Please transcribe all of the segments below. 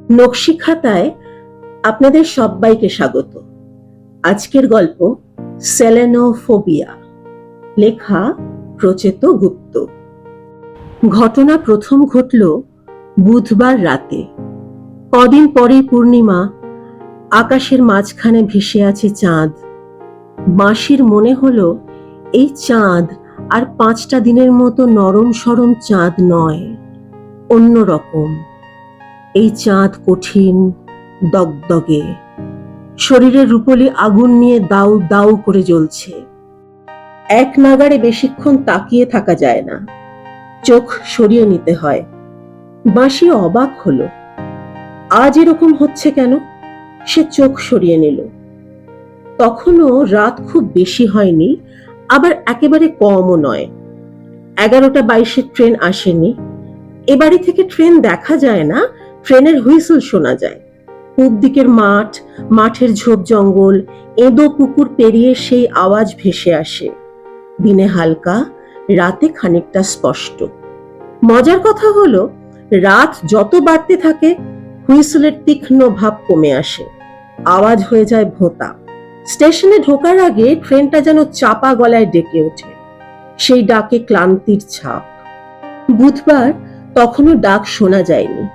নকশি খাতায় আপনাদের সবাইকে স্বাগত। আজকের গল্প সেলেনোফোবিয়া, লেখা প্রচেত গুপ্ত। ঘটনা প্রথম ঘটল বুধবার রাতে। কদিন পরেই পূর্ণিমা, আকাশের মাঝখানে ভেসে আছে চাঁদ। বাঁশির মনে হলো এই চাঁদ আর 5টা দিনের মতো নরম সরম চাঁদ নয়, অন্যরকম। এই চাঁদ কঠিন, দগদগে, শরীরের রূপলি আগুন নিয়ে দাউ দাউ করে জ্বলছে। এক নাগাড়ে বেশিক্ষণ তাকিয়ে থাকা যায় না, চোখ সরিয়ে নিতে হয়। বাঁশি অবাক হলো, আজ এরকম হচ্ছে কেন? সে চোখ সরিয়ে নিল। তখনও রাত খুব বেশি হয়নি, আবার একেবারে কমও নয়। 11:22 ট্রেন আসেনি। এ বাড়ি থেকে ট্রেন দেখা যায় না, ট্রেনের হুইসল শোনা যায়। পূব দিকের মাঠ, মাঠের ঝোপ জঙ্গল, এঁদো পুকুর পেরিয়ে সেই আওয়াজ ভেসে আসে। দিনে হালকা, রাতে খানিকটা স্পষ্ট। মজার কথা হলো, রাত যত বাড়তে থাকে হুইসলের তীক্ষ্ণ ভাব কমে আসে, আওয়াজ হয়ে যায় ভোঁতা। স্টেশনে ঢোকার আগে ট্রেনটা যেন চাপা গলায় ডেকে ওঠে, সেই ডাকে ক্লান্তির ছাপ। বুধবার তখনও ডাক শোনা যায়নি।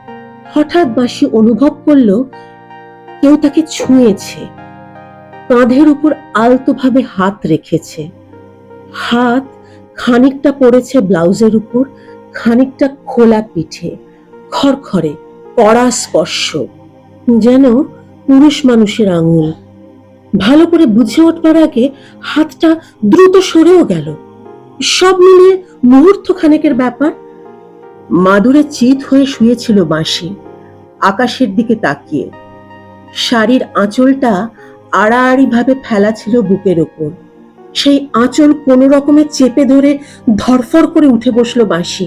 হঠাৎ বাঁশি অনুভব করলো কেউ তাকে ছুঁয়েছে, কাঁধের উপর আলতোভাবে হাত রেখেছে। হাত খানিকটা পড়েছে ব্লাউজের উপর, খানিকটা খোলা পিঠে। খড়খড়ে কড়া স্পর্শ, যেন পুরুষ মানুষের আঙুল। ভালো করে বুঝে ওঠবার আগে হাতটা দ্রুত সরেও গেল। সব মিলিয়ে মুহূর্ত খানেকের ব্যাপার। মাদুরে চিত হয়ে শুয়েছিল বাঁশি, আকাশের দিকে তাকিয়ে। শাড়ির আঁচলটা আড়াআড়ি ভাবে ফেলা ছিল বুকের ওপর। সেই আঁচল কোনো রকমে চেপে ধরে ধরফর করে উঠে বসলো বাঁশি।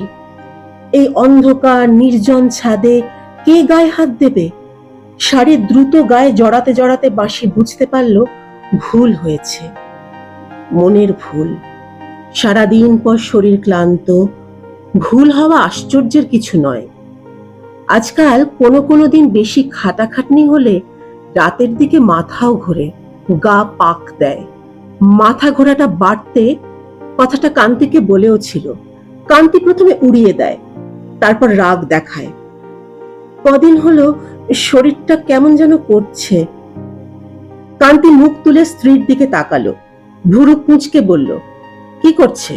এই অন্ধকার নির্জন ছাদে কে গায়ে হাত দেবে? শাড়ির দ্রুত গায়ে জড়াতে জড়াতে বাঁশি বুঝতে পারল ভুল হয়েছে, মনের ভুল। সারাদিন পর শরীর ক্লান্ত, ভুল হওয়া আশ্চর্যের কিছু নয়। আজকাল কোনো কোনো দিন বেশি খাটাখাটনি হলে রাতের দিকে মাথাও ঘোরে, গা পাক দেয়। মাথা ঘোরাটা বাড়তে কথাটা কান্তিকে বলেও ছিল। কান্তি প্রথমে উড়িয়ে দেয়, তারপর রাগ দেখায়। কদিন হলো শরীরটা কেমন যেন করছে। কান্তি মুখ তুলে স্ত্রীর দিকে তাকালো, ভুরু কুঁচকে বলল, কি করছে?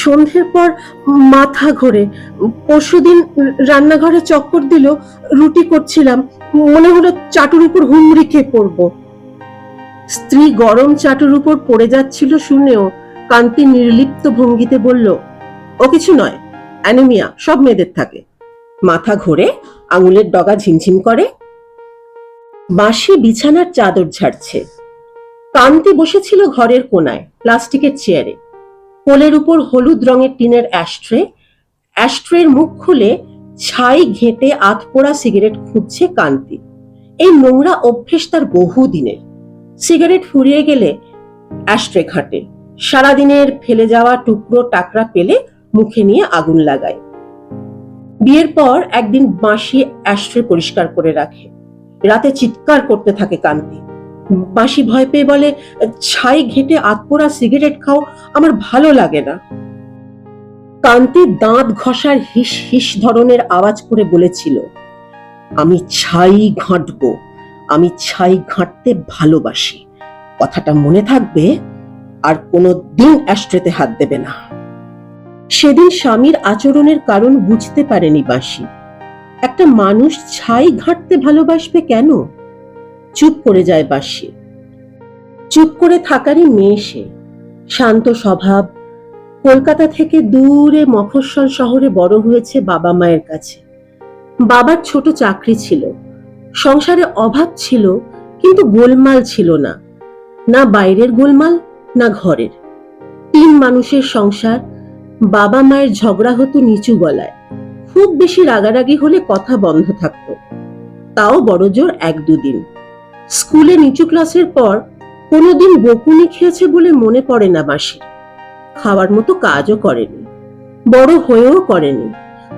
সন্ধ্যের পর মাথা ঘোরে। পরশুদিন রান্নাঘরে চক্কর দিল, রুটি করছিলাম, মনে হলো চাটুর উপর হুমড়ি খেয়ে পড়বো। স্ত্রী গরম চাটুর উপর পড়ে যাচ্ছিল শুনেও কান্তি নির্লিপ্ত ভঙ্গিতে বলল, ও কিছু নয়, অ্যানিমিয়া সব মেয়েদের থাকে। মাথা ঘোরে, আঙুলের ডগা ঝিমঝিম করে। বাঁশি বিছানার চাদর ঝাড়ছে। কান্তি বসেছিল ঘরের কোনায় প্লাস্টিকের চেয়ারে। কোলের উপর হলুদ রঙের টিনের অ্যাশট্রের মুখ খুলে ছাই ঘেঁটে আধপোড়া সিগারেট খুঁজছে কান্তি। এই নোংরা অভ্যেস তার বহু দিনের। সিগারেট ফুরিয়ে গেলে অ্যাশট্রে ঘাঁটে, সারাদিনের ফেলে যাওয়া টুকরো টাকরা পেলে মুখে নিয়ে আগুন লাগায়। বিয়ের পর একদিন বাঁশি অ্যাশট্রে পরিষ্কার করে রাখে। রাতে চিৎকার করতে থাকে কান্তি। বাঁশি ভয় পেয়ে বলে, ছাই ঘেঁটে আধপোড়া সিগারেট খাও, আমার ভালো লাগে না। কান্তি দাঁত ঘষার হিস হিস ধরনের আওয়াজ করে বলেছিল, আমি ছাই ঘাঁটবো, আমি ছাই ঘাঁটতে ভালোবাসি। কথাটা মনে থাকবে, আর কোনো দিন অ্যাশট্রেতে হাত দেবে না। সেদিন স্বামীর আচরণের কারণ বুঝতে পারেনি বাঁশি। একটা মানুষ ছাই ঘাঁটতে ভালোবাসবে কেন? চুপ করে যায় বাঁশি। চুপ করে থাকারই মেয়ে সে, শান্ত স্বভাব। কলকাতা থেকে দূরে মফস্বল শহরে বড় হয়েছে বাবা মায়ের কাছে। বাবার ছোট চাকরি ছিল, সংসারে অভাব ছিল, কিন্তু গোলমাল ছিল না। না বাইরের গোলমাল, না ঘরের। 3 মানুষের সংসার। বাবা মায়ের ঝগড়া হতো নিচু গলায়, খুব বেশি রাগারাগি হলে কথা বন্ধ থাকতো, তাও বড় জোর 1-2 দিন। স্কুলে নিচু ক্লাসের পর কোনোদিন বকুনি খেয়েছে বলে মনে পড়ে না বাঁশির। খাওয়ার মতো কাজও করেনি, বড় হয়েও করেনি,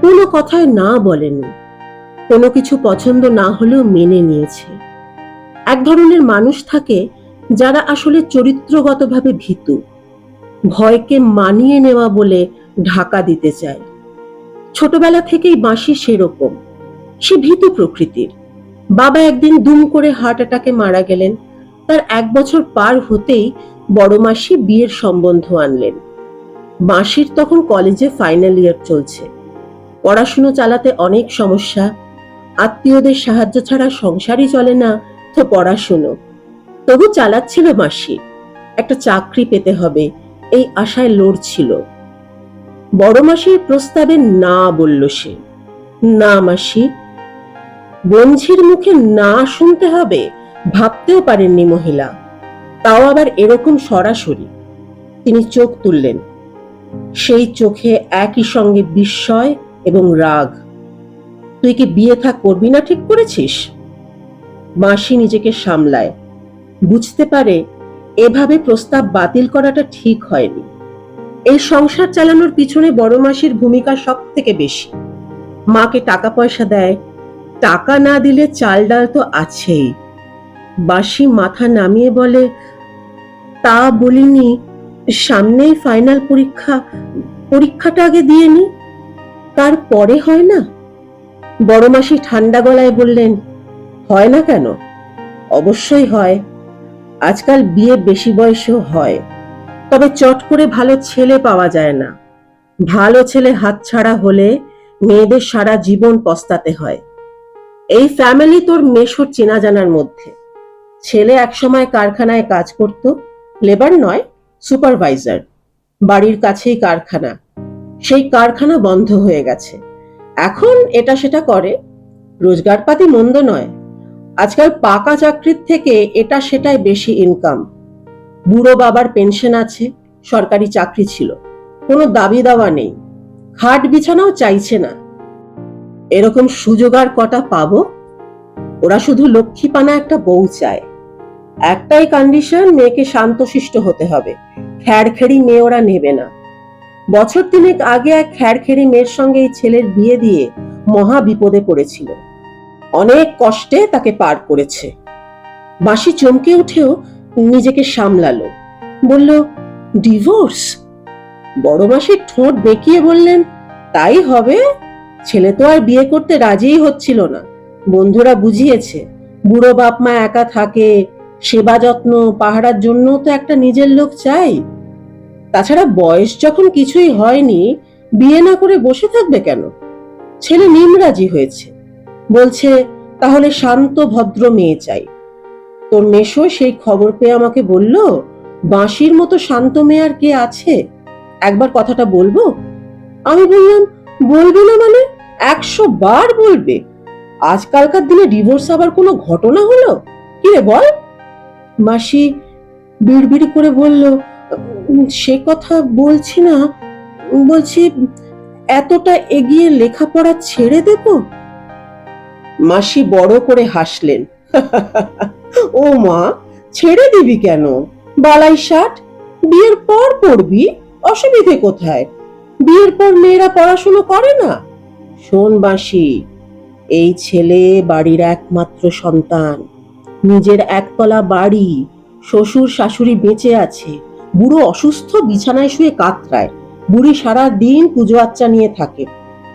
কোনো কথায় না বলেনি। কোনো কিছু পছন্দ না হলেও মেনে নিয়েছে। এক ধরনের মানুষ থাকে যারা আসলে চরিত্রগতভাবে ভীতু, ভয়কে মানিয়ে নেওয়া বলে ঢাকা দিতে চায়। ছোটবেলা থেকেই বাঁশি সেরকম, সে ভীতু প্রকৃতির। বাবা একদিন দুম করে হার্ট অ্যাটাকে মারা গেলেন। তার 1 বছর পার হতেই বড় মাসি বিয়ের সম্বন্ধ আনলেন। বাঁশির তখন কলেজে ফাইনাল ইয়ার চলছে। পড়াশুনো চালাতে অনেক সমস্যা, আত্মীয়দের সাহায্য ছাড়া সংসারই চলে না, তো পড়াশুনো। তবু চালাচ্ছিল মাসি। একটা চাকরি পেতে হবে এই আশায় লড়ছিল। বড় মাসির প্রস্তাবে না বলল সে। না মাসি, বঞ্ঝির মুখে না শুনতে হবে ভাবতেও পারেননি মহিলা, তাও আবার এরকম সরাসরি। তিনি চোখ তুললেন। সেই চোখে একই সঙ্গে বিস্ময় এবং রাগ। তুই কি বিয়ে থা করবি না ঠিক করেছিস? মাসি নিজেকে সামলায়, বুঝতে পারে এভাবে প্রস্তাব বাতিল করাটা ঠিক হয়নি। এই সংসার চালানোর পিছনে বড় মাসির ভূমিকা সব থেকে বেশি। মাকে টাকা পয়সা দেয়, টাকা না দিলে চাল ডাল তো আছেই। বাঁশি মাথা নামিয়ে বলে, তা বলিনি, সামনেই ফাইনাল পরীক্ষাটা আগে দিয়ে নি, তারপরে হয় না? বড় মাসি ঠান্ডা গলায় বললেন, হয় না কেন? অবশ্যই হয়। আজকাল বিয়ে বেশি বয়সেও হয়, তবে চট করে ভালো ছেলে পাওয়া যায় না। ভালো ছেলে হাতছাড়া হলে মেয়েদের সারা জীবন পস্তাতে হয়। এই ফ্যামিলি তোর মেশোর চেনা জানার মধ্যে। ছেলে একসময় কারখানায় কাজ করত, লেবার নয়, সুপারভাইজার। বাড়ির কাছেই কারখানা। সেই কারখানা বন্ধ হয়ে গেছে। এখন এটা সেটা করে, রোজগারপাতি মন্দ নয়। আজকাল পাকা চাকরির থেকে এটা সেটাই বেশি ইনকাম। বুড়ো বাবার পেনশন আছে, সরকারি চাকরি ছিল, কোনো দাবি দাওয়া নেই, খাট বিছানাও চাইছে না। এরকম সুযোগ আর কটা পাবো? ওরা শুধু লক্ষ্মীপানা একটা বউ চায়। একটাই কন্ডিশন, মেয়েকে শান্তশিষ্ট হতে হবে। খ্যাড়খেড়ি মেয়ে ওরা নেবে না। বছর 3 আগে এক খ্যাড়খেড়ি মেয়ের সঙ্গে এই ছেলের বিয়ে দিয়ে মহা বিপদে পড়েছিল। অনেক কষ্টে তাকে পার করেছে। বাঁশি চমকে উঠেও নিজেকে সামলালো, বলল, ডিভোর্স? বড় মাসির ঠোঁট বেঁকিয়ে বললেন, তাই হবে। ছেলে তো আর বিয়ে করতে রাজিই হচ্ছিল না। বন্ধুরা বুঝিয়েছে, বুড়ো বাপ মা একা থাকে, সেবা যত্ন পাহারার জন্য তো একটা নিজের লোক চাই। তাছাড়া বয়স যখন কিছুই হয়নি, বিয়ে না করে বসে থাকবে কেন? ছেলে নিমরাজি হয়েছে, বলছে তাহলে শান্ত ভদ্র মেয়ে চাই। তোর মেশো সেই খবর পেয়ে আমাকে বলল, বাঁশির মতো শান্ত মেয়ে আর কে আছে, একবার কথাটা বলবো? আমি বললাম, বলবে না মানে? 100 বার বলবে। আজকালকার দিনে ডিভোর্স আবার কোনো ঘটনা হলো? কি রে বল? মাসি বিড়বিড় করে বলল, সে কথা বলছি না, বলছি এতটা এগিয়ে লেখাপড়া ছেড়ে দেব? মাসি বড় করে হাসলেন। ও মা, ছেড়ে দিবি কেন? বালাই ষাট, বিয়ের পর পড়বি, অসুবিধে কোথায়? বিয়ের পর মেয়েরা পড়াশুনো করে না? শোন বাঁশি, এই ছেলে বাড়ির একমাত্র সন্তান, নিজের একতলা বাড়ি, শ্বশুর শাশুড়ি বেঁচে আছে, বুড়ো অসুস্থ বিছানায় শুয়ে কাতরায়, বুড়ি সারা দিন পুজো আচ্চা নিয়ে থাকে,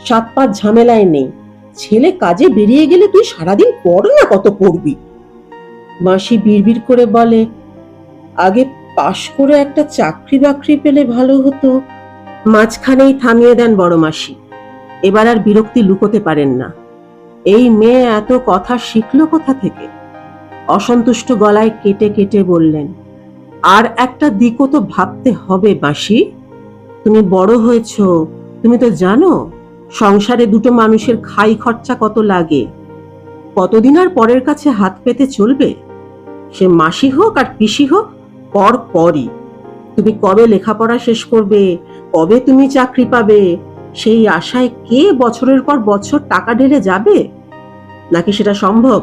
7-5 ঝামেলায় নেই। ছেলে কাজে বেরিয়ে গেলে তুই সারাদিন পড় না, কত পড়বি? মাসি বিড়বিড় করে বলে, আগে পাশ করে একটা চাকরি বাকরি পেলে ভালো হতো। মাঝখানেই থামিয়ে দেন বড় মাসি। এবার আর বিরক্তি লুকোতে পারেন না। এই মেয়ে এত কথা শিখলো কোথা থেকে? অসন্তুষ্ট গলায় কেটে কেটে বললেন, আর একটা দিকও তো ভাবতে হবে বাঁশি। তুমি বড় হয়েছ, তুমি তো জানো সংসারে দুটো মানুষের খাই খরচা কত লাগে। কতদিন আর পরের কাছে হাত পেতে চলবে? সে মাসি হোক আর পিসি হোক, পর পরই। তুমি কবে লেখাপড়া শেষ করবে, কবে তুমি চাকরি পাবে, সেই আশায় কে বছরের পর বছর টাকা ঢেলে যাবে? নাকি সেটা সম্ভব?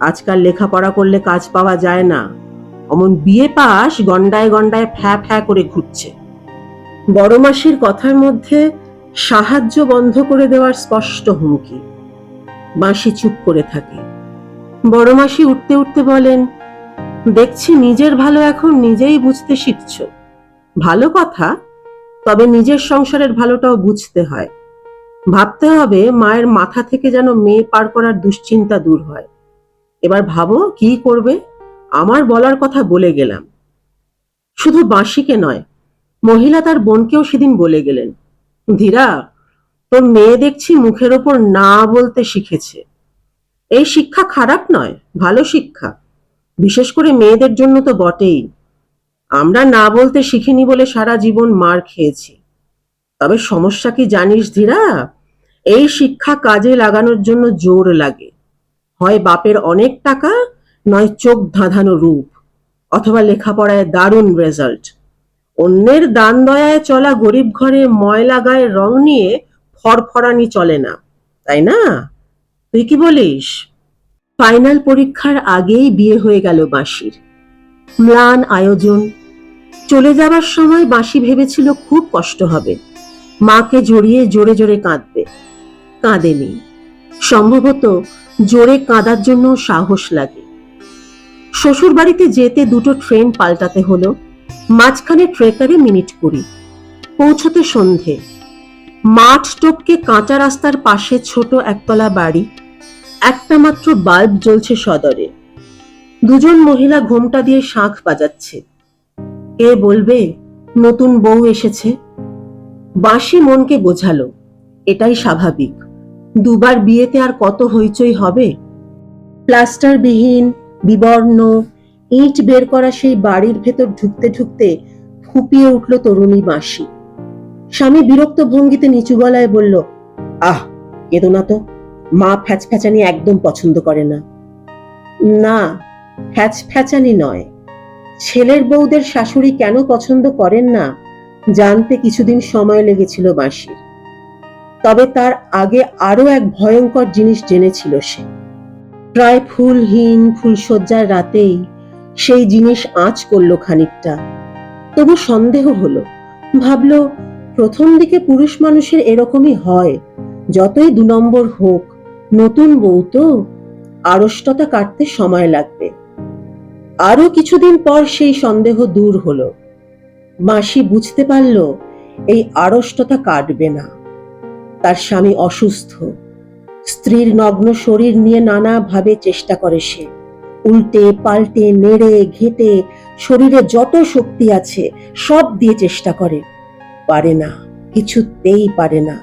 আজকাল লেখাপড়া করলে কাজ পাওয়া যায় না, অমন বিয়ে পাশ গন্ডায় গন্ডায় ফ্যা ফ্যা করে ঘুরছে। বড় মাসির কথার মধ্যে সাহায্য বন্ধ করে দেওয়ার স্পষ্ট হুমকি। বাঁশি চুপ করে থাকে। বড় মাসি উঠতে উঠতে বলেন, দেখছি নিজের ভালো এখন নিজেই বুঝতে শিখছ। ভালো কথা, তবে নিজের সংসারের ভালোটাও বুঝতে হয়। ভাবতে হবে মায়ের মাথা থেকে যেন মেয়ে পার করার দুশ্চিন্তা দূর হয়। এবার ভাবো কি করবে। আমার বলার কথা বলে গেলাম। শুধু বাঁশিকে নয়, মহিলা তার বোনকেও সেদিন বলে গেলেন, ধীরা, তোর মেয়ে দেখছি মুখের ওপর না বলতে শিখেছে। এই শিক্ষা খারাপ নয়, ভালো শিক্ষা। বিশেষ করে মেয়েদের জন্য তো বটেই। আমরা না বলতে শিখিনি বলে সারা জীবন মার খেয়েছি। তবে সমস্যা কি জানিস ধীরা, এই শিক্ষা কাজে লাগানোর জন্য জোর লাগে। হয় বাপের অনেক টাকা, নয় চোখ ধাঁধানো রূপ, অথবা লেখাপড়ায় দারুণ রেজাল্ট। অন্যের দান দয়ায় চলা গরিব ঘরে ময়লা গায়ে রং নিয়ে ফরফরানি চলে না, তাই না? তুই কি বলিস? ফাইনাল পরীক্ষার আগেই বিয়ে হয়ে গেল বাঁশির। ম্লান আয়োজন। চলে যাবার সময় বাঁশি ভেবেছিল খুব কষ্ট হবে, মাকে জড়িয়ে জোরে জোরে কাঁদবে। কাঁদেনি। সম্ভবত জোরে কাঁদার জন্য সাহস লাগে। শ্বশুর বাড়িতে যেতে দুটো ট্রেন পাল্টাতে হলো। মাঝখানে ট্রেকারে মিনিট 20। পৌঁছতে সন্ধে। মাঠ টপকে কাঁচা রাস্তার পাশে ছোট একতলা বাড়ি। একটা মাত্র বাল্ব জ্বলছে সদরে। দুজন মহিলা ঘোমটা দিয়ে শাঁখ বাজাচ্ছে। কে বলবে নতুন বউ এসেছে? বাঁশি মনকে বোঝালো, এটাই স্বাভাবিক। দুবার বিয়েতে আর কত হইচই হবে। প্লাস্টারবিহীন, বিবর্ণ, ইট বের করা সেই বাড়ির ভেতর ঢুকতে ঢুকতে ফুপিয়ে উঠল তরুণী বাঁশি। স্বামী বিরক্ত ভঙ্গিতে নিচু গলায় বলল, আহ, কেঁদো না তো। মা ফ্যাচফ্যাচানি একদম পছন্দ করে না। না, ফ্যাচফ্যাচানি নয়। ছেলের বউদের শাশুড়ি কেন পছন্দ করেন না জানতে কিছুদিন সময় লেগেছিল বাঁশির। তবে তার আগে আরো এক ভয়ঙ্কর জিনিস জেনেছিল সে। প্রায় ফুলহীন ফুলশয্যার রাতেই সেই জিনিস আঁচ করলো খানিকটা। তবু সন্দেহ হলো। ভাবলো, প্রথম দিকে পুরুষ মানুষের এরকমই হয়, যতই 2 নম্বর হোক। নতুন বউ তো, আড়ষ্টতা কাটতে সময় লাগবে। আরো কিছুদিন পর সেই সন্দেহ দূর হলো। বাঁশি বুঝতে পারল এই আড়ষ্টতা কাটবে না। তার স্বামী অসুস্থ। স্ত্রীর নগ্ন শরীর নিয়ে নানা ভাবে চেষ্টা করে সে। উল্টে পাল্টে নেড়ে ঘেটে শরীরে যত শক্তি আছে সব দিয়ে চেষ্টা করে। পারে না, কিছুতেই পারে না।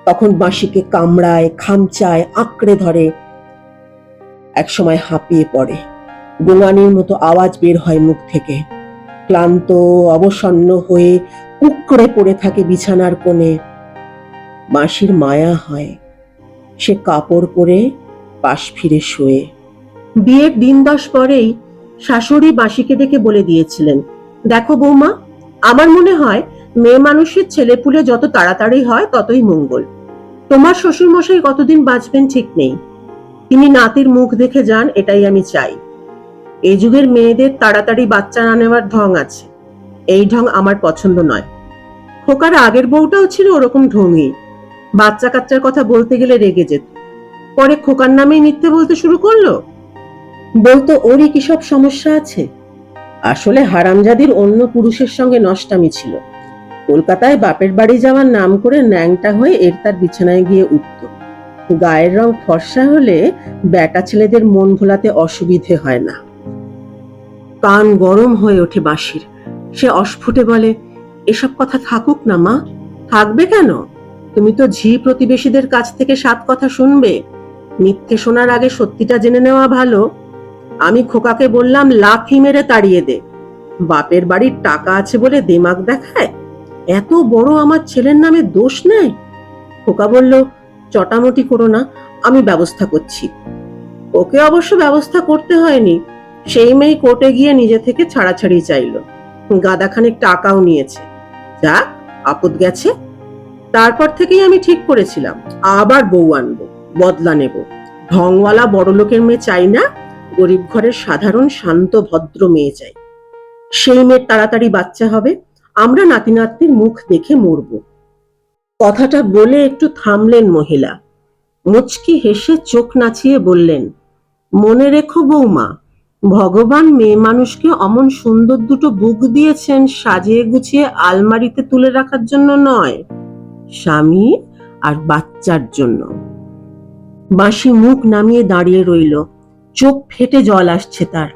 তখন বাঁশিকে কামড়ায়, খামচায়, আঁকড়ে ধরে। একসময় হাঁপিয়ে পড়ে। গোঙানির মতো আওয়াজ বের হয় মুখ থেকে। ক্লান্ত অবসন্ন হয়ে কুঁকড়ে পড়ে থাকে বিছানার কোণে। বাঁশির মায়া হয়। সে কাপড় পরে পাশ ফিরে শোয়ে। বিয়ের দিন 10 পরেই শাশুড়ি বাঁশিকে ডেকে বলে দিয়েছিলেন, দেখো বৌমা, আমার মনে হয় মেয়ে মানুষের ছেলেপুলে যত তাড়াতাড়ি হয় ততই মঙ্গল। তোমার শ্বশুর মশাই কতদিন বাঁচবেন ঠিক নেই। তিনি নাতির মুখ দেখে যান, এটাই আমি চাই। এই যুগের মেয়েদের তাড়াতাড়ি বাচ্চা না নেওয়ার ঢং আছে। এই ঢং আমার পছন্দ নয়। খোকার আগের বউটাও ছিল ওরকম ঢঙই। বাচ্চা কাচ্চার কথা বলতে গেলে রেগে যেত। পরে খোকার নামেই মিথ্যে বলতে শুরু করলো। বলতো ওরই কি সব সমস্যা আছে। আসলে হারামজাদির অন্য পুরুষের সঙ্গে নষ্টামি ছিল। কলকাতায় বাপের বাড়ি যাওয়ার নাম করে ন্যাংটা হয়ে এর তার বিছানায় গিয়ে উঠত। গায়ের রং ফর্সা হলে বেটা ছেলেদের মন ভোলাতে অসুবিধে হয় না। কান গরম হয়ে ওঠে বাঁশির। সে অস্ফুটে বলে, এসব কথা থাকুক না মা। থাকবে কেন? তুমি তো ঝি প্রতিবেশীদের কাছ থেকে 7 কথা শুনবে। মিথ্যে শোনার আগে সত্যিটা জেনে নেওয়া ভালো। আমি খোকাকে বললাম, লাথি মেরে তাড়িয়ে দে। বাপের বাড়ির টাকা আছে বলে দেমাগ দেখায়। এত বড় আমার ছেলের নামে দোষ নেয়। খোকা বলল, চটামটি করো না, আমি ব্যবস্থা করছি। ওকে অবশ্য ব্যবস্থা করতে হয়নি। সেই মেয়ে কোর্টে গিয়ে নিজে থেকে ছাড়াছাড়ি চাইল। গাদাখানেক টাকাও নিয়েছে। যাক, আপদ গেছে। তারপর থেকেই আমি ঠিক করেছিলাম, আবার বউ আনবো, বদলা নেব। ঢংওয়ালা বড়লোকের মেয়ে চাই না, গরিব ঘরের সাধারণ শান্ত ভদ্র মেয়ে চাই। সেই মেয়ের তাড়াতাড়ি বাচ্চা হবে, আমরা নাতি নাতনির মুখ দেখে মরব। কথাটা বলে একটু থামলেন মহিলা। মুচকি হেসে চোখ নাচিয়ে বললেন, মনে রেখো বৌমা, ভগবান মেয়ে মানুষকে অমন সুন্দর দুটো বুক দিয়েছেন সাজিয়ে গুছিয়ে আলমারিতে তুলে রাখার জন্য নয়, স্বামী আর বাচ্চার জন্য। বাঁশি মুখ নামিয়ে দাঁড়িয়ে রইল, চোখ ফেটে জল আসছে তার।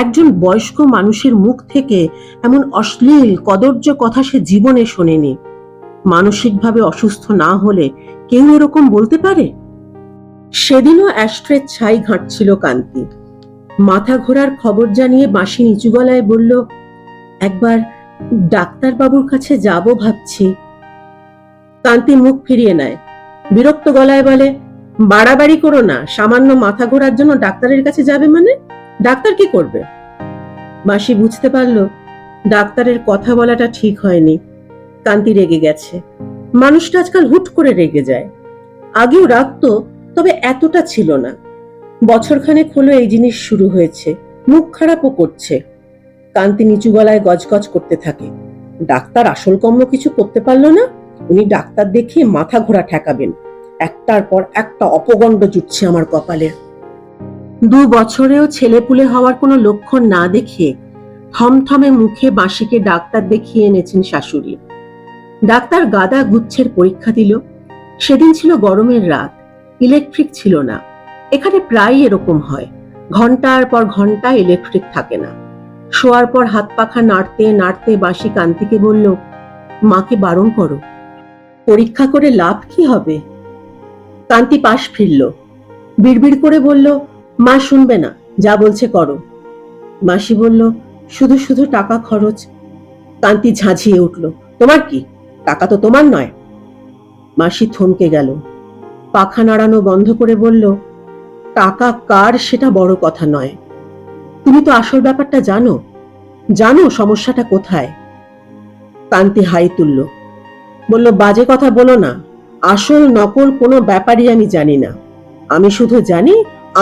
একজন বয়স্ক মানুষের মুখ থেকে এমন অশ্লীল কদর্য কথা সে জীবনে শোনেনি। মানসিকভাবে অসুস্থ না হলে কেউ এরকম বলতে পারে? সেদিনও অ্যাশট্রের ছাই ঘাঁটছিল কান্তি। মাথা ঘোরার খবর জানিয়ে বাঁশি নিচু গলায় বলল, একবার ডাক্তার বাবুর কাছে যাব ভাবছি। কান্তি মুখ ফিরিয়ে নেয়, বিরক্ত গলায় বলে, বাড়াবাড়ি করো না, সামান্য মাথা ঘোরার জন্য ডাক্তারের কাছে যাবে মানে? ডাক্তার কি করবে? বাঁশি বুঝতে পারল ডাক্তারের কথা বলাটা ঠিক হয়নি। কান্তি রেগে গেছে। মানুষটা আজকাল হুট করে রেগে যায়। আগেও রাখতো, তবে এতটা ছিল না। বছরখানেক হলো এই জিনিস শুরু হয়েছে, মুখ খারাপও করছে। কান্তি নিচু গলায় গজগজ করতে থাকে, ডাক্তার আসল কর্ম কিছু করতে পারলো না, উনি ডাক্তার দেখিয়ে মাথা ঘোরা ঠেকাবেন। একটার পর একটা অপগণ্ড জুটছে আমার কপালে। 2 বছরেও ছেলেপুলে হওয়ার কোনো লক্ষণ না দেখে থমথমে মুখে বাঁশিকে ডাক্তার দেখিয়ে এনেছেন শাশুড়ি। ডাক্তার গাদা গুচ্ছের পরীক্ষা দিল। সেদিন ছিল গরমের রাত, ইলেকট্রিক ছিল না। এখানে প্রায় এরকম হয়, ঘন্টার পর ঘন্টা ইলেকট্রিক থাকে না। শোয়ার পর হাত পাখা নাড়তে নাড়তে বাঁশি কান্তিকে বলল, মাকে বারণ করো, পরীক্ষা করে লাভ কি হবে? কান্তি পাশ ফিরল, বিড়বিড় করে বলল, মা শুনবে না, যা বলছে করো। মাসি বলল, শুধু শুধু টাকা খরচ। কান্তি ঝাঁঝিয়ে উঠল, তোমার কি, টাকা তো তোমার নয়। মাসি থমকে গেল, পাখা নাড়ানো বন্ধ করে বলল, টাকা কার সেটা বড় কথা নয়, তুমি তো আসল ব্যাপারটা জানো, জানো সমস্যাটা কোথায়। কান্তি হাই তুলল, বলল, বাজে কথা বলো না, আসল নকল কোনো ব্যাপারই আমি জানি না। আমি শুধু জানি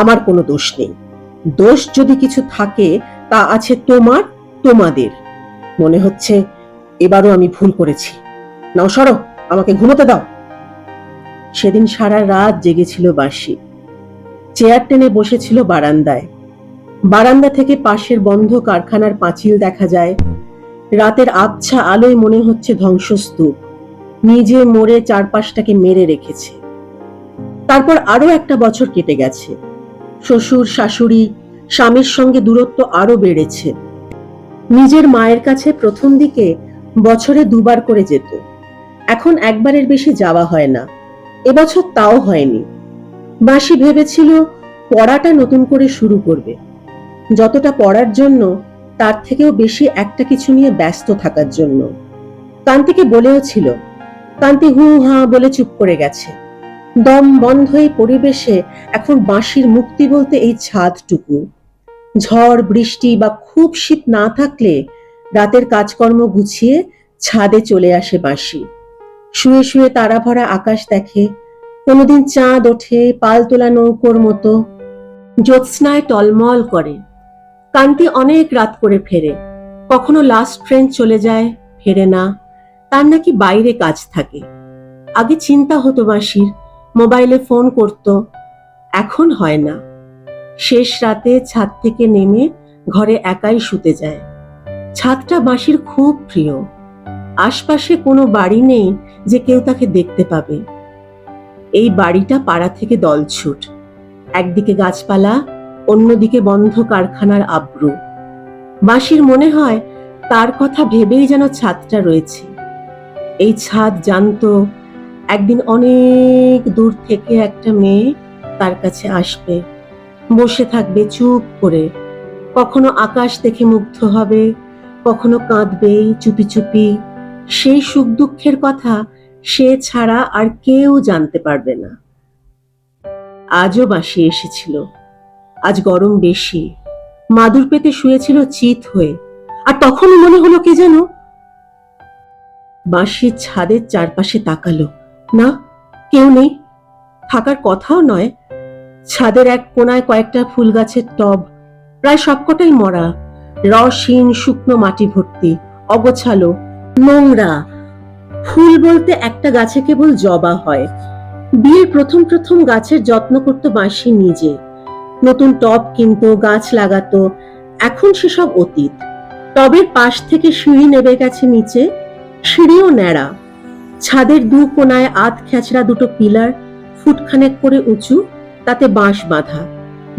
আমার কোনো দোষ নেই। দোষ যদি কিছু থাকে তা আছে তোমার, তোমাদের। মনে হচ্ছে এবারও আমি ভুল করেছি। নাও সরো, আমাকে ঘুমোতে দাও। সেদিন সারা রাত জেগেছিল বাঁশি। চেয়ার টেনে বসেছিল বারান্দায়। বারান্দা থেকে পাশের বন্ধ কারখানার পাঁচিল দেখা যায়। রাতের আবছা আলোয় মনে হচ্ছে ধ্বংসস্তূপ, নিজে মরে চারপাশটাকে মেরে রেখেছে। তারপর আরো একটা বছর কেটে গেছে। শ্বশুর শাশুড়ি স্বামীর সঙ্গে দূরত্ব আরো বেড়েছে। নিজের মায়ের কাছে প্রথম দিকে বছরে 2 বার করে যেত, এখন একবারের বেশি যাওয়া হয় না। এবছর তাও হয়নি। বাঁশি ভেবেছিল পড়াটা নতুন করে শুরু করবে, যতটা পড়ার জন্য তার থেকেও বেশি একটা কিছু নিয়ে ব্যস্ত থাকার জন্য। কান্তিকে বলেও ছিল, কান্তি হু হা বলে চুপ করে গেছে। দম বন্ধ এই পরিবেশে এখন বাঁশির মুক্তি বলতে এই ছাদটুকু। ঝড় বৃষ্টি বা খুব শীত না থাকলে রাতের কাজকর্ম গুছিয়ে ছাদে চলে আসে বাঁশি। শুয়ে শুয়ে তারা ভরা আকাশ দেখে, কোনোদিন চাঁদ ওঠে পাল তোলা নৌকোর মতো, জ্যোৎস্নায় টলমল করে। কান্তি অনেক রাত করে ফেরে, কখনো লাস্ট ট্রেন চলে যায়, ফেরে না, তার নাকি বাইরে কাজ থাকে। আগে চিন্তা হতো বাঁশির, মোবাইলে ফোন করত, এখন হয় না। শেষ রাতে ছাদ থেকে নেমে ঘরে একাই শুতে যায়। ছাদটা বাঁশির খুব প্রিয়। আশপাশে কোনো বাড়ি নেই যে কেউ তাকে দেখতে পাবে। এই বাড়িটা পাড়া থেকে দলছুট, একদিকে গাছপালা, অন্যদিকে বন্ধ কারখানার আব্রু। বাঁশির মনে হয় তার কথা ভেবেই যেন ছাদটা রয়েছে। এই ছাদ জানতো একদিন অনেক দূর থেকে একটা মেয়ে তার কাছে আসবে, বসে থাকবে চুপ করে, কখনো আকাশ দেখে মুগ্ধ হবে, কখনো কাঁদবে চুপি চুপি। সেই সুখ দুঃখের কথা সে ছাড়া আর কেউ জানতে পারবে না। আজও বাঁশি এসেছিল। আজ গরম বেশি, মাদুর পেতে শুয়েছিল চিত হয়ে, আর তখনই মনে হলো কে যেন। বাঁশি ছাদের চারপাশে তাকালো, না, কেউ নেই, থাকার কথাও নয়। ছাদের এক কোনায় কয়েকটা ফুল গাছের টব, প্রায় সবকটাই মরা, রসহীন শুকনো মাটি ভর্তি, অগোছালো, নোংরা। ফুল বলতে একটা গাছে কেবল জবা হয়, বিয়ের প্রথম প্রথম গাছের যত্ন করতো বাঁশি নিজে, নতুন টব কিনতো, গাছ লাগাতো। এখন সেসব অতীত। টবের পাশ থেকে সিঁড়ি নেমে গেছে নিচে, সিঁড়িও ন্যাড়া। ছাদের দু কোনায় আধ খেচড়া দুটো পিলার, ফুটখানেক করে উঁচু, তাতে বাঁশ বাঁধা।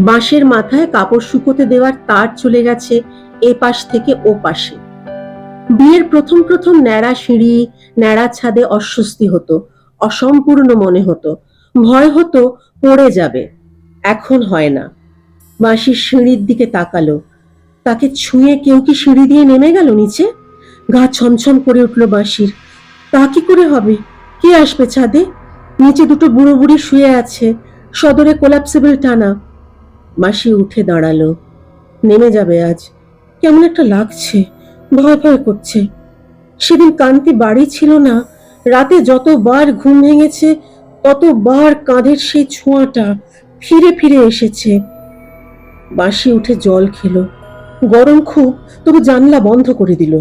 বাঁশের মাথায় কাপড় শুকোতে দেওয়ার তার চলে গেছে এ পাশ থেকে ও পাশে। বিয়ের প্রথম প্রথম ন্যাড়া সিঁড়ি, ন্যাড়া ছাদে অস্বস্তি হতো, অসম্পূর্ণ মনে হতো, ভয় হতো পড়ে যাবে। এখন হয় না। মাসির সিঁড়ির দিকে তাকালো। তাকে ছুঁয়ে কেউ কি সিঁড়ি দিয়ে নেমে গেল নিচে? গা ছমছম করে উঠল বাঁশির। তা কি করে হবে? কে আসবে ছাদে? নিচে দুটো বুড়ো বুড়ি শুয়ে আছে, সদরে কোলাপসেবল টানা। মাসি উঠে দাঁড়ালো। নেমে যাবে আজ। কেমন একটা লাগছে, ভয় ভয় করছে। সেদিন কান্তি বাড়ি ছিল না, রাতে যতবার ঘুম ভেঙেছে ততবার কাঁধের সেই ছোঁয়াটা ফিরে ফিরে এসেছে। বাঁশি উঠে জল খেলো। গরম খুব, তবু জানলা বন্ধ করে দিল।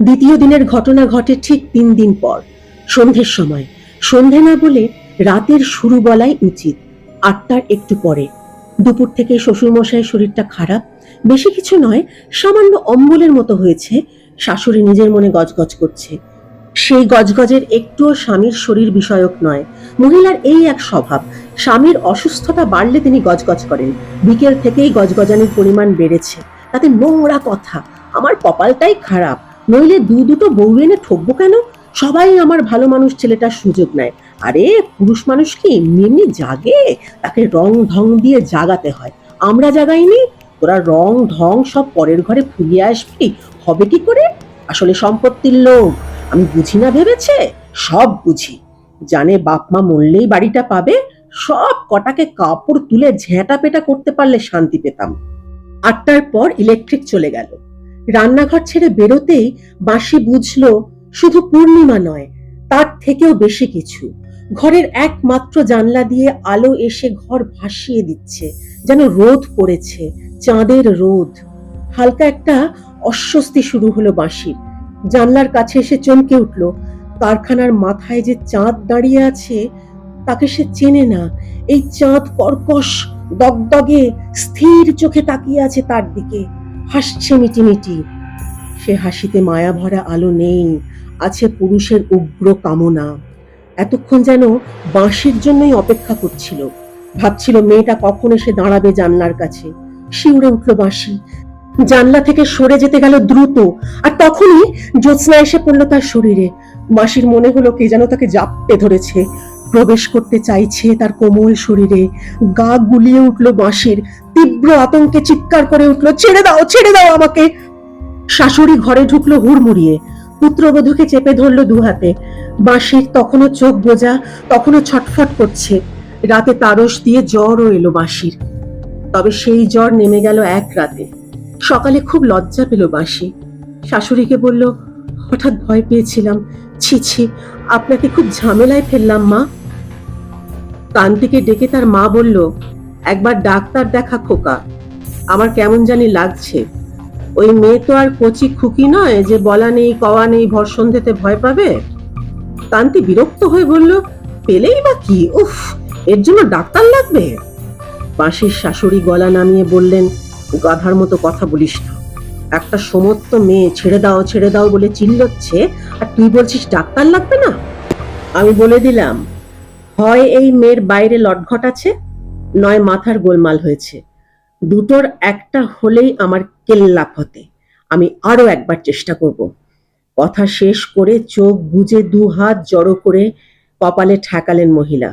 দ্বিতীয় দিনের ঘটনা ঘটে ঠিক 3 দিন পর, সন্ধ্যের সময়। সন্ধে না বলে রাতের শুরু বলাই উচিত। 8টার একটু পরে। দুপুর থেকে শ্বশুরমশাইয়ের শরীরটা খারাপ, বেশি কিছু নয়, সামান্য অম্বলের মতো হয়েছে। শাশুড়ি নিজের মনে গজগজ করছে। সেই গজগজের একটুও স্বামীর শরীর বিষয়ক নয়। মহিলার এই এক স্বভাব, স্বামীর অসুস্থতা বাড়লে তিনি গজগজ করেন। বিকেল থেকেই গজগজানির পরিমাণ বেড়েছে। তাতে নোংরা কথা, আমার কপালটাই খারাপ, নইলে দুটো বউ এনে ঠকবো কেন? সবাই আমার ভালো মানুষ ছেলেটার সুযোগ নেয়। আরে পুরুষ মানুষ কি এমনি এমনি জাগে? তাকে রং ঢং দিয়ে জাগাতে হয়। আমরা জাগাইনি? তোরা রং ঢং সব পরের ঘরে ফুরিয়ে আসবি, হবে কি করে? আসলে সম্পত্তির লোভ। আমি বুঝি না ভেবেছে? সব বুঝি। জানে বাপ মা মরলেই বাড়িটা পাবে। সব কটাকে কাপড় তুলে ঝেঁটা পেটা করতে পারলে শান্তি পেতাম। 8টার পর ইলেকট্রিক চলে গেল। রান্নাঘর ছেড়ে বেরোতেই বাঁশি বুঝলো শুধু পূর্ণিমা নয়, তার থেকেও বেশি কিছু। ঘরের একমাত্র জানলা দিয়ে আলো এসে ঘর ভাসিয়ে দিচ্ছে, যেন রোদ পড়েছে, চাঁদের রোদ। হালকা একটা অস্বস্তি শুরু হলো বাঁশির। জানলার কাছে এসে চমকে উঠল। কারখানার মাথায় যে চাঁদ দাঁড়িয়ে আছে, তাকে সে চেনে না। এই চাঁদ কর্কশ, দগদগে, স্থির চোখে তাকিয়ে আছে তার দিকে, হাসছে মিটিমিটি। সে হাসিতে মায়া ভরা আলো নেই, আছে পুরুষের উগ্র কামনা। এতক্ষণ যেন বাঁশির জন্যই অপেক্ষা করছিল। ভাবছিল মেয়েটা কখন এসে দাঁড়াবে জানলার কাছে। শিউরে উঠল বাঁশি। জানলা থেকে সরে যেতে গেল দ্রুত, আর তখনই জ্যোৎস্না এসে পড়ল তার শরীরে। মাসির মনে হলো কে যেন তাকে জাপটে ধরেছে, প্রবেশ করতে চাইছে তার কোমল শরীরে। গা গুলিয়ে উঠল বাঁশির। তীব্র আতঙ্কে চিৎকার করে উঠল, ছেড়ে দাও, ছেড়ে দাও আমাকে। শাশুড়ি ঘরে ঢুকলো হুড়মুড়িয়ে, পুত্রবধূকে চেপে ধরলো দুহাতে। বাঁশির তখনও চোখ বোঝা, তখনও ছটফট করছে। রাতে তারস দিয়ে জ্বরও এলো বাঁশির। তবে সেই জ্বর নেমে গেল এক রাতে। সকালে খুব লজ্জা পেল বাঁশি। শাশুড়িকে বলল, হঠাৎ ভয় পেয়েছিলাম, ছি ছি, আপনাকে খুব ঝামেলায় ফেললাম মা। কান্তিকে ডেকে তার মা বলল, একবার ডাক্তার দেখা খোকা, আমার কেমন জানি লাগছে। ওই মেয়ে তো আর কচি খুকি নয় যে বলা নেই কওয়া নেই ভর সন্ধ্যেতে ভয় পাবে। কান্তি বিরক্ত হয়ে বলল, পেলেই বা কি, উফ, এর জন্য ডাক্তার লাগবে? বাঁশির শাশুড়ি গলা নামিয়ে বললেন, গাধার মতো কথা বলিস না। একটা সমস্ত মেয়ে ছেড়ে দাও বলে চিল্লাচ্ছে, আর তুই বলছিস ডাক্তার লাগবে না? আমি বলে দিলাম, হয় এই মেয়ের বাইরে লটঘট আছে, নয় মাথার গোলমাল হয়েছে। দুটোর একটা হলেই আমার কেল্লা ফতে। আমি আরো একবার চেষ্টা করব। কথা শেষ করে চোখ বুজে 2 হাত জড়ো করে কপালে ঠেকালেন মহিলা।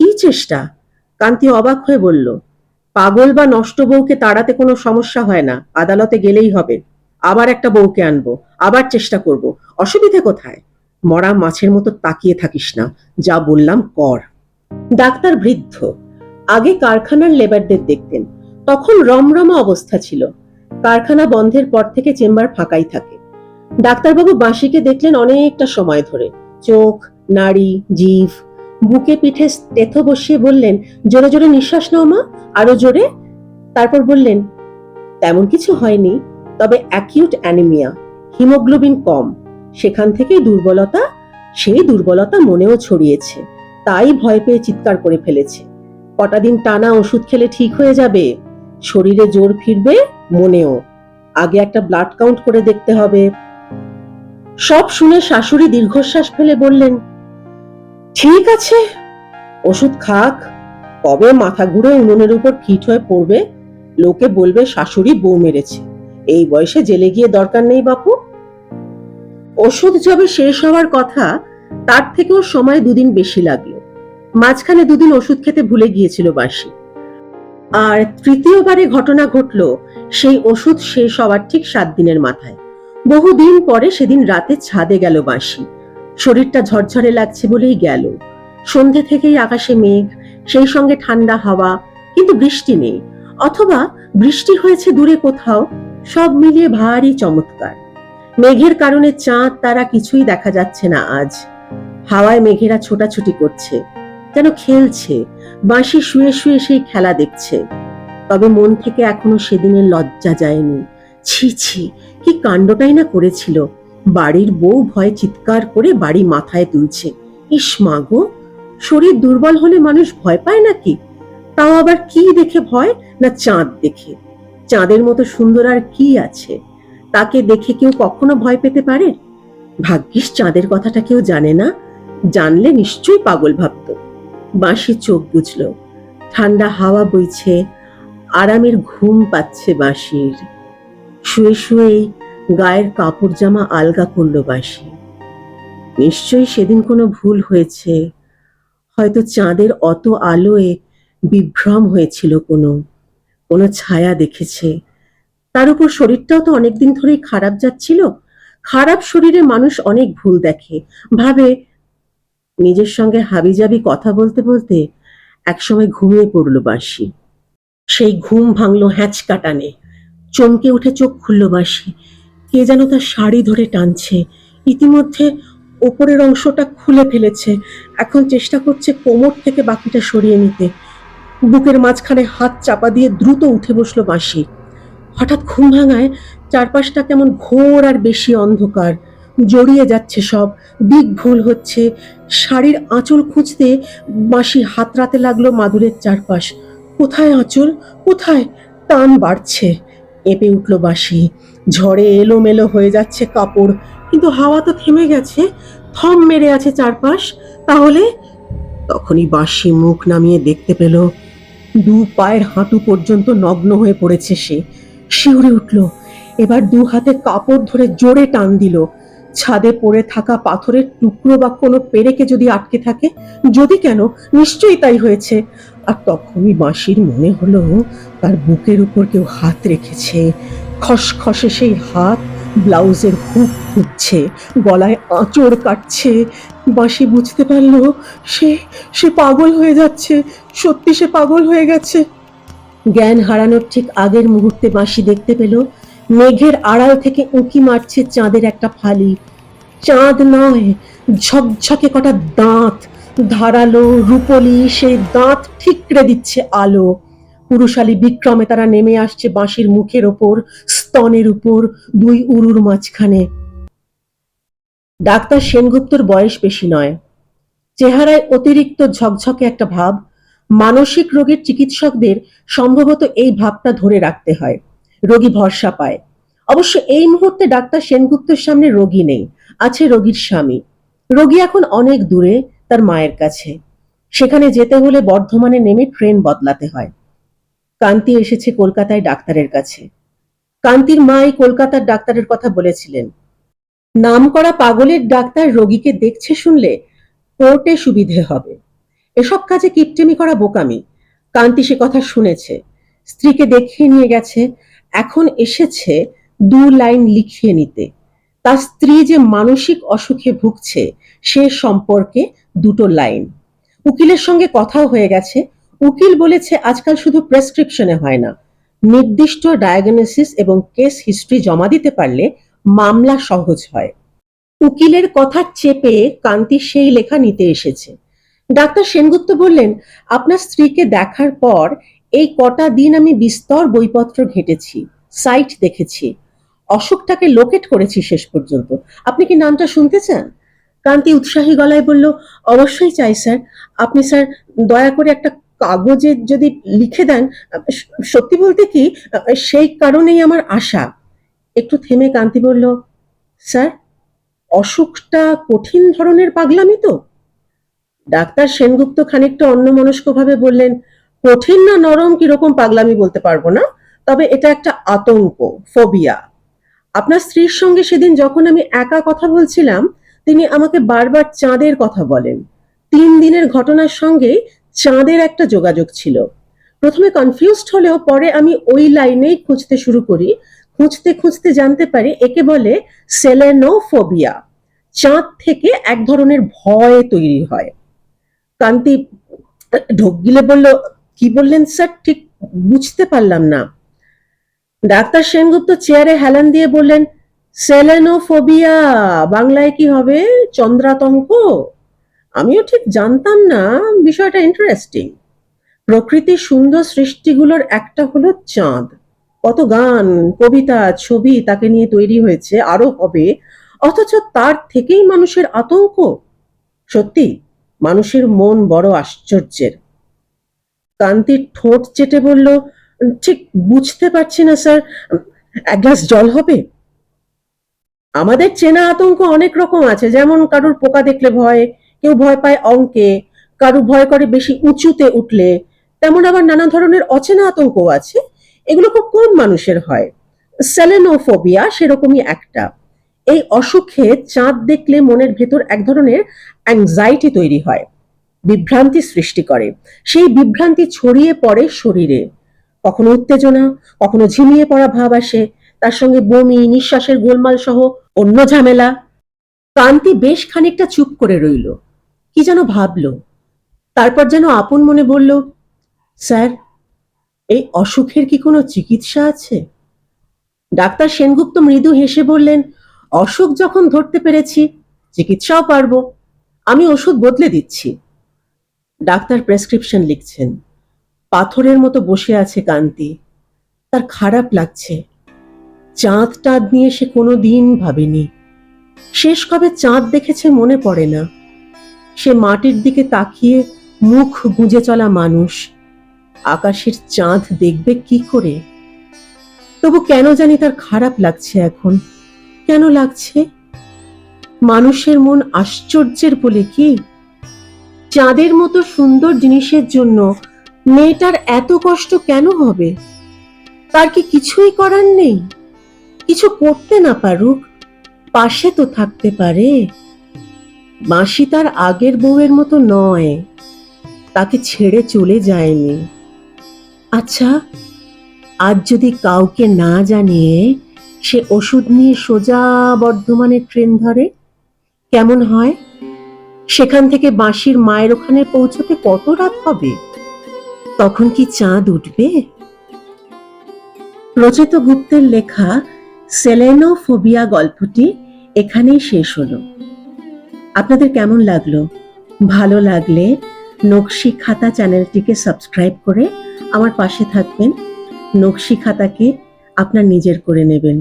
কি চেষ্টা? কান্তি অবাক হয়ে বলল, পাগল বা নষ্ট বউকে তাড়াতে কোনো সমস্যা হয় না, আদালতে গেলেই হবে। আবার একটা বউকে আনবো, আবার চেষ্টা করব। অসুবিধে কোথায়? মরা মাছের মতো তাকিয়ে থাকিস না, যা বললাম কর। ডাক্তার বৃদ্ধ, আগে কারখানার লেবারদের দেখতেন, তখন রমরমা অবস্থা ছিল। কারখানা বন্ধের পর থেকে চেম্বার ফাঁকাই থাকে। ডাক্তারবাবু বাঁশিকে দেখলেন অনেকটা সময় ধরে। চোখ, নাড়ি, জিভ, বুকে পিঠে স্টেথো বসিয়ে বললেন, জোরে জোরে নিঃশ্বাস নাও মা, আরো জোরে। তারপর বললেন, তেমন কিছু হয়নি, তবে অ্যাকিউট অ্যানিমিয়া, হিমোগ্লোবিন কম, সেখান থেকেই দুর্বলতা। সেই দুর্বলতা মনেও ছড়িয়েছে। তাই ভয় পেয়ে চিৎকার করে ফেলেছে। কটা দিন টানা ওষুধ খেলে ঠিক হয়ে যাবে, শরীরে জোর ফিরবে, মনেও। আগে একটা ব্লাড কাউন্ট করে দেখতে হবে। সব শুনে শাশুড়ি দীর্ঘশ্বাস ফেলে বললেন, ঠিক আছে, ওষুধ খাক, কবে মাথা ঘুরে উনুনের উপর ফিট হয়ে পড়বে, লোকে বলবে শাশুড়ি বউ মেরেছে। এই বয়সে জেলে গিয়ে দরকার নেই বাপু। ওষুধ যবে শেষ হওয়ার কথা, তার থেকেও সময় 2 দিন বেশি লাগলো। মাঝখানে 2 দিন ওষুধ খেতে ভুলে গিয়েছিল বাসি। আর তৃতীয়বারে ঘটনা ঘটলো সেই ওষুধ শেষ হওয়ার ঠিক 7 দিনের মাথায়। বহুদিন পরে সেদিন রাতে ছাদে গেল বাসি। শরীরটা ঝরঝরে লাগছে বলেই গেল। সন্ধে থেকেই আকাশে মেঘ, সেই সঙ্গে ঠান্ডা হাওয়া, কিন্তু বৃষ্টি নেই, অথবা বৃষ্টি হয়েছে দূরে কোথাও। সব মিলিয়ে ভারী চমৎকার। মেঘের কারণে চাঁদ তারা কিছুই দেখা যাচ্ছে না আজ। হাওয়ায় মেঘেরা ছোটাছুটি করছে, যেন খেলছে। বাঁশি শুয়ে শুয়ে সেই খেলা দেখছে। তবে মন থেকে এখনো সেদিনের লজ্জা যায়নি। ছি ছি, কি কাণ্ডটাই না করেছিল। বাড়ির বউ ভয়ে চিৎকার করে বাড়ি মাথায় তুলছে। ইস মা গো, শরীর দুর্বল হলে মানুষ ভয় পায় নাকি? তাও আবার কি দেখে ভয়? না চাঁদ দেখে। চাঁদের মতো সুন্দর আর কি আছে? তাকে দেখে কেউ কখনো ভয় পেতে পারে? ভাগ্যিস চাঁদের কথাটা কেউ জানে না, জানলে নিশ্চয়ই পাগল ভাবত। বাঁশি চোখ বুঝল, ঠান্ডা হাওয়া বইছে, আরামের ঘুম পাচ্ছে বাঁশির। শুয়ে শুয়েই গায়ের কাপড় জামা আলগা করল বাঁশি। নিশ্চয়ই সেদিন কোনো ভুল হয়েছে, হয়তো চাঁদের অত আলোয় বিভ্রম হয়েছিল, কোনো ছায়া দেখেছে। তার উপর শরীরটাও তো অনেকদিন ধরেই খারাপ যাচ্ছিল। খারাপ শরীরে মানুষ অনেক ভুল দেখে, ভাবে। নিজের সঙ্গে হাবিজাবি কথা বলতে বলতে একসময় ঘুমিয়ে পড়ল বাঁশি। সেই ঘুম ভাঙলো হ্যাঁচকা টানে। চমকে উঠে চোখ খুলল বাঁশি। কে যেন তার শাড়ি ধরে টানছে। ইতিমধ্যে ওপরের অংশটা খুলে ফেলেছে, এখন চেষ্টা করছে কোমর থেকে বাকিটা সরিয়ে নিতে। বুকের মাঝখানে হাত চাপা দিয়ে দ্রুত উঠে বসলো বাঁশি। হঠাৎ ঘুম ভাঙায় চারপাশটা কেমন ঘোর আর বেশি অন্ধকার। জড়িয়ে যাচ্ছে সব, দিক ভুল হচ্ছে। শাড়ির আঁচল খুঁজতে বাঁশি হাতড়াতে লাগলো মাদুরের চারপাশ। কোথায় আঁচল, কোথায়? টান বাড়ছে। এঁপে উঠল বাঁশি। ঝড়ে এলোমেলো হয়ে যাচ্ছে কাপড়, কিন্তু হাওয়া তো থেমে গেছে। থম মেরে আছে চারপাশ। তাহলে তখনই বাঁশি মুখ নামিয়ে দেখতে পেল 2 পায়ের হাঁটু পর্যন্ত নগ্ন হয়ে পড়েছে সে। শিউরে উঠল। এবার 2 হাতে কাপড় ধরে জোরে টান দিল। ছাদে পড়ে থাকা পাথরের টুকরো বা কোনো পেরেকে যদি আটকে থাকে, যদি কেন, নিশ্চয়ই তাই হয়েছে। আর তখনই বাঁশির মনে হলো তার বুকের উপর কেউ হাত রেখেছে। খসখসে সেই হাত ব্লাউজের হুক খুঁজছে, গলায় আঁচড় কাটছে। বাঁশি বুঝতে পারল সে সে পাগল হয়ে যাচ্ছে। সত্যি সে পাগল হয়ে গেছে। জ্ঞান হারানোর ঠিক আগের মুহূর্তে বাঁশি দেখতে পেল মেঘের আড়াল থেকে উঁকি মারছে চাঁদের একটা ফালি। চাঁদ নয়, ঝকঝকে কটা দাঁত, ধারালো রূপলি সেই দাঁত ঠিকরে দিচ্ছে আলো। পুরুষালী বিক্রমে তারা নেমে আসছে বাঁশির মুখের ওপর, স্তনের উপর, 2 উরুর মাঝখানে। ডাক্তার সেনগুপ্তর বয়স বেশি নয়। চেহারায় অতিরিক্ত ঝকঝকে একটা ভাব। মানসিক রোগের চিকিৎসকদের সম্ভবত এই ভাবটা ধরে রাখতে হয়, রোগী ভরসা পায়। অবশ্য এই মুহূর্তে ডাক্তার সেনগুপ্তের সামনে রোগী নেই, আছে রোগীর স্বামী। রোগী এখন অনেক দূরে, তার মায়ের কাছে। সেখানে যেতে হলে বর্ধমানে নেমে ট্রেন বদলাতে হয়। কান্তি এসেছে কলকাতায় ডাক্তারের কাছে। কান্তির মা এই কলকাতার ডাক্তারের কথা বলেছিলেন। নামকরা পাগলের ডাক্তার রোগীকে দেখছে শুনলে কোর্টে সুবিধে হবে। এসব কাজে কিপটেমি করা বোকামি। কান্তি সে কথা শুনেছে। স্ত্রীকে দেখিয়ে নিয়ে গেছে, এখন এসেছে 2 লাইন লিখিয়ে নিতে। তার স্ত্রী যে মানসিক অসুখে ভুগছে সে সম্পর্কে 2টো লাইন। উকিলের সঙ্গে কথাও হয়ে গেছে। উকিল বলেছে আজকাল শুধু প্রেসক্রিপশনে হয় না, নির্দিষ্ট ডায়াগনোসিস এবং কেস হিস্ট্রি জমা দিতে পারলে মামলা সহজ হয়। উকিলের কথা চেপে কান্তি সেই লেখা নিতে এসেছে। ডাক্তার সেনগুপ্ত বললেন, আপনার স্ত্রীকে দেখার পর এই কটা দিন আমি বিস্তর বইপত্র ঘেঁটেছি, সাইট দেখেছি, অসুখটাকে লোকেট করেছি শেষ পর্যন্ত। আপনি কি নামটা শুনতে চান? কান্তি উৎসাহী গলায় বলল, অবশ্যই চাই স্যার। আপনি স্যার দয়া করে একটা কাগজে যদি লিখে দেন। সত্যি বলতে কি, সেই কারণেই আমার আশা। একটু থেমে কান্তি বলল, স্যার, অসুখটা কঠিন ধরনের পাগলামি তো? ডাক্তার সেনগুপ্ত খানিকটা অন্যমনস্কভাবে বললেন, কঠিন না নরম কিরকম পাগলামি বলতে পারবো না, তবে এটা একটা আতঙ্ক, ফোবিয়া। আপনার স্ত্রীর সঙ্গে সেদিন যখন আমি একা কথা বলছিলাম, তিনি আমাকে বারবার চাঁদের কথা বলেন। 3 দিনের ঘটনার সঙ্গে চাঁদের একটা যোগাযোগ ছিল। প্রথমে কনফিউজড হলেও পরে আমি ওই লাইনেই খুঁজতে শুরু করি। খুঁজতে খুঁজতে জানতে পারি একে বলে সেলেনোফোবিয়া। চাঁদ থেকে এক ধরনের ভয় তৈরি হয়। কান্তি ঢোক গিলে বলল, কি বললেন স্যার, ঠিক বুঝতে পারলাম না। ডাক্তার সেনগুপ্ত চেয়ারে হেলান দিয়ে বললেন, সেলেনোফোবিয়া বাংলায় কি হবে? চন্দ্রাতঙ্ক। আমিও ঠিক জানতাম না, বিষয়টা ইন্টারেস্টিং। প্রকৃতির সুন্দর সৃষ্টিগুলোর একটা হলো চাঁদ। কত গান, কবিতা, ছবি তাকে নিয়ে তৈরি হয়েছে, আরো হবে, অথচ তার থেকেই মানুষের আতঙ্ক। সত্যি মানুষের মন বড় আশ্চর্যের। কান্তির ঠোঁট চেটে বলল, ঠিক বুঝতে পারছি না স্যার, এক গ্লাস জল হবে? আমাদের চেনা আতঙ্ক অনেক রকম আছে, যেমন কারুর পোকা দেখলে ভয়, কেউ ভয় পায় অঙ্কে, কারু ভয় করে বেশি উঁচুতে উঠলে, তেমন আবার নানা ধরনের অচেনা আতঙ্কও আছে। এগুলো খুব কম মানুষের হয়। সেলেনোফোবিয়া সেরকমই একটা। এই অসুখে চাঁদ দেখলে মনের ভেতর এক ধরনের অ্যাংজাইটি তৈরি হয়, বিভ্রান্তি সৃষ্টি করে। সেই বিভ্রান্তি ছড়িয়ে পড়ে শরীরে। কখনো উত্তেজনা, কখনো ঝিমিয়ে পড়া ভাব আসে, তার সঙ্গে বমি, নিঃশ্বাসের গোলমাল সহ অন্য ঝামেলা। কান্তি বেশ খানিকটা চুপ করে রইল, কি যেন ভাবল। তারপর যেন আপন মনে বলল, স্যার, এই অসুখের কি কোনো চিকিৎসা আছে? ডাক্তার সেনগুপ্ত মৃদু হেসে বললেন, অসুখ যখন ধরতে পেরেছি, চিকিৎসাও পারবো। আমি ওষুধ বদলে দিচ্ছি। ডাক্তার প্রেসক্রিপশন লিখছেন। পাথরের মতো বসে আছে কান্তি। তার খারাপ লাগছে। চাঁদ টাঁদ নিয়ে সে কোনোদিন ভাবেনি। শেষ কবে চাঁদ দেখেছে মনে পড়ে না। সে মাটির দিকে তাকিয়ে মুখ গুঁজে চলা মানুষ। আকাশের চাঁদ দেখবে কি করে? তবু কেন জানি তার খারাপ লাগছে এখন। কেন লাগছে? মানুষের মন আশ্চর্যের বলে কি? চাঁদের মতো সুন্দর জিনিসের জন্য মেয়েটার এত কষ্ট কেন হবে? তার কি কিছুই করার নেই? কিছু করতে না পারুক, পাশে তো থাকতে পারে। মাসি তার আগের বউয়ের মতো নয়, তাকে ছেড়ে চলে যায়নি। আচ্ছা, আজ যদি কাউকে না জানিয়ে সে ওষুধ নিয়ে সোজা বর্ধমানের ট্রেন ধরে, কেমন হয়? সেখান থেকে বাঁশির মায়ের ওখানে পৌঁছতে কত রাত হবে? তখন কি চাঁদ উঠবে? রচিত গুপ্তের লেখা সেলেনোফোবিয়া গল্পটি এখানেই শেষ হলো। আপনাদের কেমন লাগলো? ভালো লাগলে নকশি খাতা চ্যানেলটিকে সাবস্ক্রাইব করে আমার পাশে থাকবেন। নকশি খাতাকে আপনার নিজের করে নেবেন।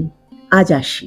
আজ আসি।